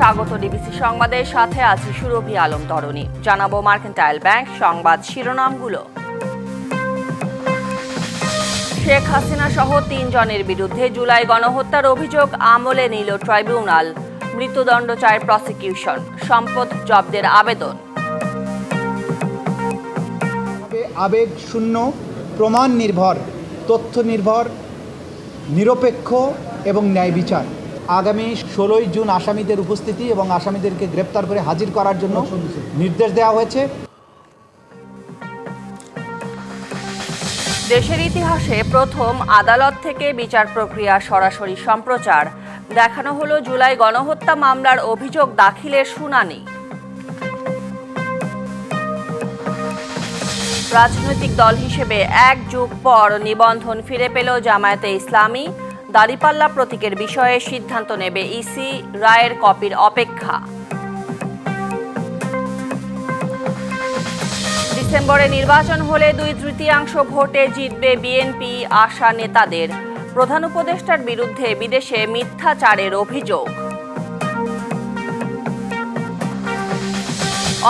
স্বাগত ডিবিসি সংবাদের সাথে আছি সুরভি আলম তরণী। জানাবো মার্কেন্টাইল ব্যাংক সংবাদ শিরোনামগুলো। শেখ হাসিনা সহ ৩ জনের বিরুদ্ধে জুলাই গণহত্যার অভিযোগ আমলে নিল ট্রাইব্যুনাল। মৃত্যুদণ্ড চায় প্রসিকিউশন। সম্পদ জব্দের আবেদন। আবেগ শূন্য, প্রমাণ নির্ভর, তথ্য নির্ভর, নিরপেক্ষ এবং ন্যায় বিচার। আগামী 16 জুন আসামিদের উপস্থিতি এবং আসামিদেরকে গ্রেপ্তার করে হাজির করার জন্য নির্দেশ দেওয়া হয়েছে। দেশের ইতিহাসে প্রথম আদালত থেকে বিচার প্রক্রিয়া সরাসরি সম্প্রচার। দেখানো হলো জুলাই গণহত্যা মামলার অভিযোগ দাখিলের শুনানি। রাজনৈতিক দল হিসেবে 1 যুগ পর নিবন্ধন ফিরে পেল জামায়াতে ইসলামী। দাঁড়িপাল্লা প্রতীকের বিষয়ে সিদ্ধান্ত নেবে ইসি, রায়ের কপির অপেক্ষা। ডিসেম্বরে নির্বাচন হলে 2/3 ভোটে জিতবে বিএনপি, আশা নেতাদের। প্রধান উপদেষ্টার বিরুদ্ধে বিদেশে মিথ্যাচারের অভিযোগ।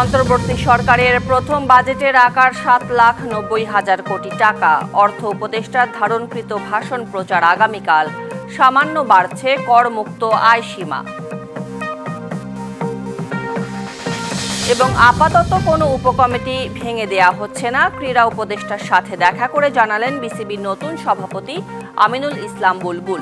অন্তর্বর্তী সরকারের প্রথম বাজেটের আকার 7,90,000 কোটি টাকা। অর্থ উপদেষ্টার ধারণকৃত ভাষণ প্রচার আগামীকাল। সামান্য বাড়ছে করমুক্ত আয়সীমা। এবং আপাতত কোনো উপকমিটি ভেঙে দেয়া হচ্ছে না, ক্রীড়া উপদেষ্টার সাথে দেখা করে জানালেন বিসিবির নতুন সভাপতি আমিনুল ইসলাম বুলবুল।